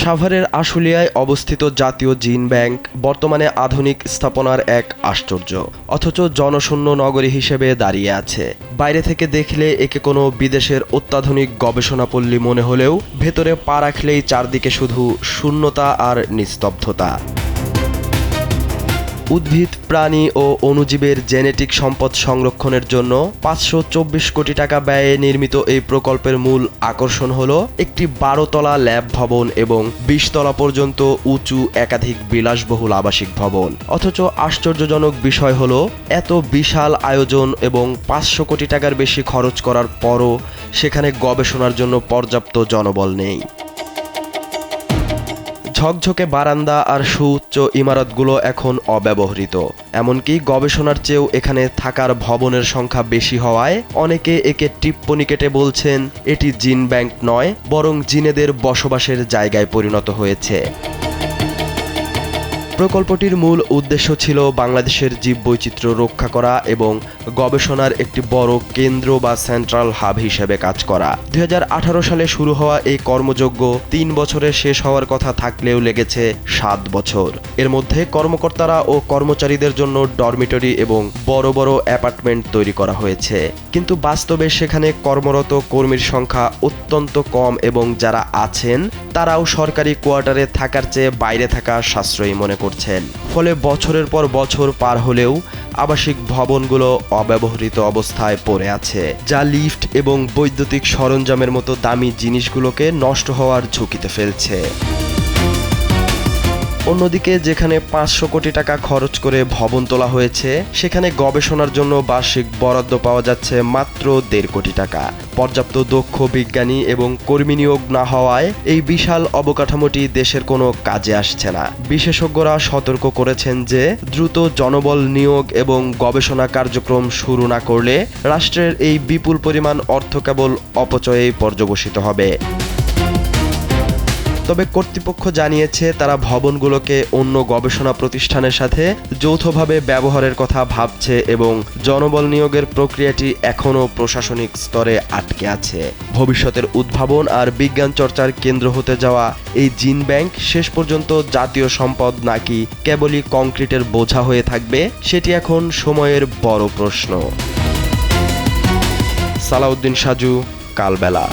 সাভারের আশুলিয়ায় অবস্থিত জাতীয় জিন ব্যাংক বর্তমানে আধুনিক স্থাপনার এক আশ্চর্য, অথচ জনশূন্য নগরী হিসেবে দাঁড়িয়ে আছে। বাইরে থেকে দেখলে একে কোনো বিদেশের অত্যাধুনিক গবেষণাপল্লী মনে হলেও ভেতরে পা রাখলেই চারদিকে শুধু শূন্যতা আর নিস্তব্ধতা। উদ্ভিদ, প্রাণী ও অণুজীবের জেনেটিক সম্পদ সংরক্ষণের জন্য ৫২৪ কোটি টাকা ব্যয়ে নির্মিত এই প্রকল্পের মূল আকর্ষণ হল একটি ১২ তলা ল্যাব ভবন এবং ২০ তলা পর্যন্ত উঁচু একাধিক বিলাসবহুল আবাসিক ভবন। অথচ আশ্চর্যজনক বিষয় হল, এত বিশাল আয়োজন এবং ৫০০ কোটি টাকার বেশি খরচ করার পরও সেখানে গবেষণার জন্য পর্যাপ্ত জনবল নেই। ঝকঝকে বারান্দা আর সুউচ্চ ইমারতগুলো এখন অব্যবহৃত। এমনকি গবেষণার চেয়েও এখানে থাকার ভবনের সংখ্যা বেশি হওয়ায় অনেকে একে টিপ্পনী কেটে বলছেন, এটি জিন ব্যাংক নয়, বরং জিনেদের বসবাসের জায়গায় পরিণত হয়েছে। প্রকল্পটির মূল উদ্দেশ্য ছিল বাংলাদেশের জীববৈচিত্র্য রক্ষা করা এবং গবেষণার একটি বড় কেন্দ্র বা সেন্ট্রাল হাব হিসেবে কাজ করা। ২০১৮ সালে শুরু হওয়া এই কর্মযজ্ঞ ৩ বছরে শেষ হওয়ার কথা থাকলেও লেগেছে ৭ বছর। এর মধ্যে কর্মকর্তারা ও কর্মচারীদের জন্য ডরমিটরি এবং বড় বড় অ্যাপার্টমেন্ট তৈরি করা হয়েছে, কিন্তু বাস্তবে সেখানে কর্মরত কর্মীর সংখ্যা অত্যন্ত কম এবং যারা আছেন তারাও সরকারি কোয়ার্টারে থাকার চেয়ে বাইরে থাকা সাশ্রয়ী মনে করছেন। ফলে বছরের পর বছর পার হলেও আবাসিক ভবনগুলো অব্যবহৃত অবস্থায় পড়ে আছে, যা লিফট এবং বৈদ্যুতিক সরঞ্জামের মতো দামি জিনিসগুলোকে নষ্ট হওয়ার ঝুঁকিতে ফেলছে। অন্যদিকে যেখানে ৫০০ কোটি টাকা খরচ করে ভবন তোলা হয়েছে, সেখানে গবেষণার জন্য বার্ষিক বরাদ্দ পাওয়া যাচ্ছে মাত্র ১.৫ কোটি টাকা। পর্যাপ্ত দক্ষ বিজ্ঞানী এবং কর্মী নিয়োগ না হওয়ায় এই বিশাল অবকাঠামোটি দেশের কোনো কাজে আসছে না। বিশেষজ্ঞরা সতর্ক করেছেন যে দ্রুত জনবল নিয়োগ এবং গবেষণা কার্যক্রম শুরু না করলে রাষ্ট্রের এই বিপুল পরিমাণ অর্থ কেবল অপচয়েই পর্যবসিত হবে। তবে কর্তৃপক্ষ জানিয়েছে তারা ভবনগুলোকে অন্য গবেষণা প্রতিষ্ঠানের সাথে যৌথভাবে ব্যবহারের কথা ভাবছে এবং জনবল নিয়োগের প্রক্রিয়াটি এখনও প্রশাসনিক স্তরে আটকে আছে। ভবিষ্যতের উদ্ভাবন আর বিজ্ঞান চর্চার কেন্দ্র হতে যাওয়া এই জিন ব্যাংক শেষ পর্যন্ত জাতীয় সম্পদ নাকি কেবলই কংক্রিটের বোঝা হয়ে থাকবে, সেটি এখন সময়ের বড় প্রশ্ন। সালাউদ্দিন সাজু, কালবেলা।